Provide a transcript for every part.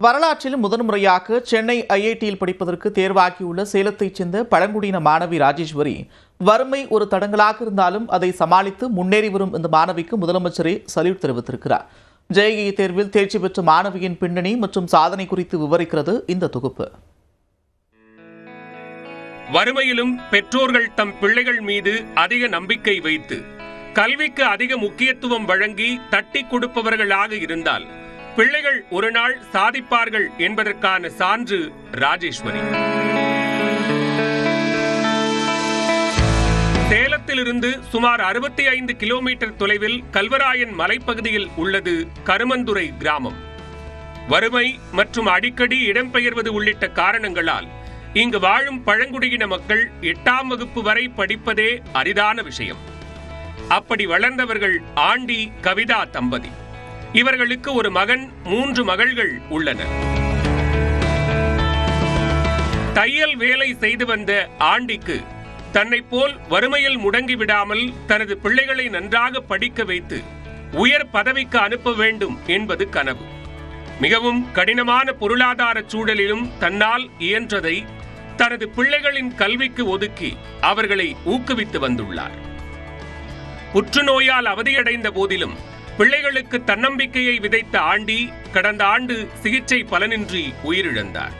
வரலாற்றில் முதன்முறையாக சென்னை ஐஐடியில் படிப்பதற்கு தேர்வாகியுள்ள சேலத்தைச் சேர்ந்த பழங்குடியின மாணவி ராஜேஸ்வரி வறுமை ஒரு தடங்கலாக இருந்தாலும் அதை சமாளித்து முன்னேறி வரும் இந்த மாணவிக்கு முதலமைச்சரே சல்யூட் தெரிவித்திருக்கிறார். ஜேஇஇ தேர்வில் தேர்ச்சி பெற்ற மாணவியின் பின்னணி மற்றும் சாதனை குறித்து விவரிக்கிறது இந்த தொகுப்பு. வறுமையிலும் பெற்றோர்கள் தம் பிள்ளைகள் மீது அதிக நம்பிக்கை வைத்து கல்விக்கு அதிக முக்கியத்துவம் வழங்கி தட்டி கொடுப்பவர்களாக இருந்தால் பிள்ளைகள் ஒரு நாள் சாதிப்பார்கள் என்பதற்கான சான்று ராஜேஸ்வரி. சேலத்திலிருந்து சுமார் 65 கிலோமீட்டர் தொலைவில் கல்வராயன் மலைப்பகுதியில் உள்ளது கருமந்துறை கிராமம். வறுமை மற்றும் அடிக்கடி இடம்பெயர்வது உள்ளிட்ட காரணங்களால் இங்கு வாழும் பழங்குடியின மக்கள் 8ஆம் வகுப்பு வரை படிப்பதே அரிதான விஷயம். அப்படி வளர்ந்தவர்கள் ஆண்டி கவிதா தம்பதி. இவர்களுக்கு ஒரு மகன், 3 மகள்கள் உள்ளனர். தையல் வேலை செய்து வந்த ஆண்டிக்கு தன்னை போல் வறுமையில் முடங்கி விடாமல் தனது பிள்ளைகளை நன்றாக படிக்க வைத்து உயர் பதவிக்கு அனுப்ப வேண்டும் என்பது கனவு. மிகவும் கடினமான பொருளாதார சூழலிலும் தன்னால் இயன்றதை தனது பிள்ளைகளின் கல்விக்கு ஒதுக்கி அவர்களை ஊக்குவித்து வந்துள்ளார். புற்றுநோயால் அவதியடைந்த போதிலும் பிள்ளைகளுக்கு தன்னம்பிக்கையை விதைத்த ஆண்டி கடந்த ஆண்டு சிகிச்சை பலனின்றி உயிரிழந்தார்.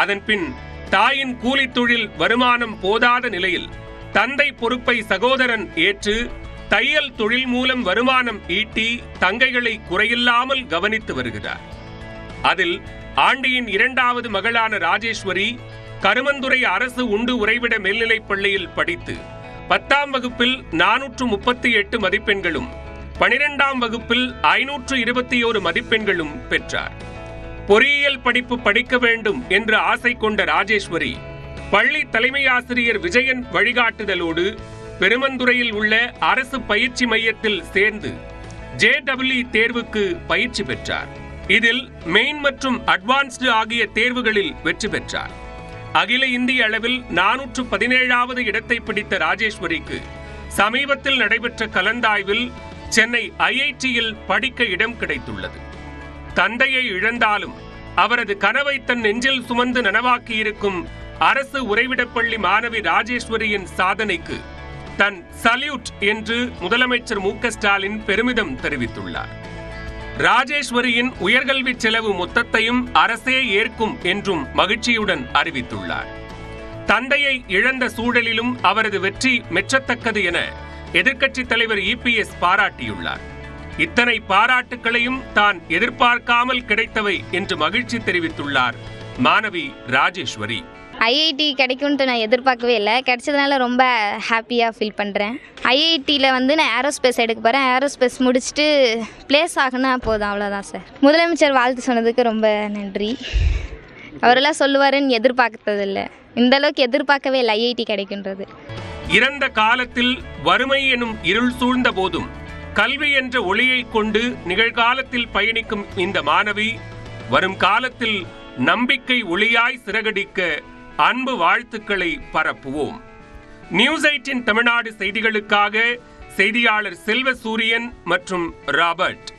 அதன்பின் தாயின் கூலித் தொழில் வருமானம் போதாத நிலையில் தந்தை பொறுப்பை சகோதரன் ஏற்று தையல் தொழில் மூலம் வருமானம் ஈட்டி தங்கைகளை குறையில்லாமல் கவனித்து வருகிறார். அதில் ஆண்டியின் 2வது மகளான ராஜேஸ்வரி கருமந்துறை அரசு உண்டு உறைவிட மேல்நிலைப் பள்ளியில் படித்து 10ஆம் வகுப்பில் 438 மதிப்பெண்களும் 12ஆம் வகுப்பில் 521 மதிப்பெண்களும் பெற்றார். பொறியியல் படிப்பு படிக்க வேண்டும் என்ற ஆசை கொண்ட ராஜேஸ்வரி பள்ளி தலைமை ஆசிரியர் விஜயன் வழிகாட்டுதலோடு பெருமந்துறையில் உள்ள அரசு பயிற்சி மையத்தில் சேர்ந்து JEE தேர்வுக்கு பயிற்சி பெற்றார். இதில் மெயின் மற்றும் அட்வான்ஸ்டு ஆகிய தேர்வுகளில் வெற்றி பெற்றார். அகில இந்திய அளவில் 417வது இடத்தை பிடித்த ராஜேஸ்வரிக்கு சமீபத்தில் நடைபெற்ற கலந்தாய்வில் சென்னை ஐஐடியில் படிக்க இடம் கிடைத்துள்ளது. தந்தையை இழந்தாலும் அவரது கனவை தன் நெஞ்சில் சுமந்து நனவாக்கியிருக்கும் அரசு உறைவிடப்பள்ளி மாணவி ராஜேஸ்வரியின் சாதனைக்கு தன் சல்யூட் என்று முதலமைச்சர் மு.க.ஸ்டாலின் பெருமிதம் தெரிவித்துள்ளார். ராஜேஸ்வரியின் உயர்கல்வி செலவு மொத்தத்தையும் அரசே ஏற்கும் என்றும் மகிழ்ச்சியுடன் அறிவித்துள்ளார். தந்தையை இழந்த சூழலிலும் அவரது வெற்றி மெச்சத்தக்கது என எதிர்க்கட்சித் தலைவர் EPS பாராட்டியுள்ளார். இத்தனை பாராட்டுகளையும் தான் எதிர்பார்க்காமல் கிடைத்தவை என்று மகிழ்ச்சி தெரிவித்துள்ளார் மாணவி ராஜேஸ்வரி. ஐஐடி கிடைக்கும்ட்டு நான் எதிர்பார்க்கவே இல்லை. கிடைச்சதுனால ரொம்ப ஹாப்பியாக ஃபீல் பண்ணுறேன். ஐஐடியில் நான் ஏரோஸ்பேஸ் எடுக்க போகிறேன். ஏரோஸ்பேஸ் முடிச்சுட்டு பிளேஸ் ஆகுனா போதும், அவ்வளோதான் சார். முதலமைச்சர் வாழ்த்து சொன்னதுக்கு ரொம்ப நன்றி. அவரெல்லாம் சொல்லுவாருன்னு எதிர்பார்த்ததில்லை. இந்த அளவுக்கு எதிர்பார்க்கவே இல்லை ஐஐடி கிடைக்குன்றது. இறந்த காலத்தில் வறுமை எனும் இருள் சூழ்ந்த போதும் கல்வி என்ற ஒளியை கொண்டு நிகழ்காலத்தில் பயணிக்கும் இந்த மாணவி வரும் காலத்தில் நம்பிக்கை ஒளியாய் சிறகடிக்க அன்பு வாழ்த்துக்களை பரப்புவோம். நியூஸ் 18 தமிழ்நாடு செய்திகளுக்காக செய்தியாளர் செல்வசூரியன் மற்றும் ராபர்ட்.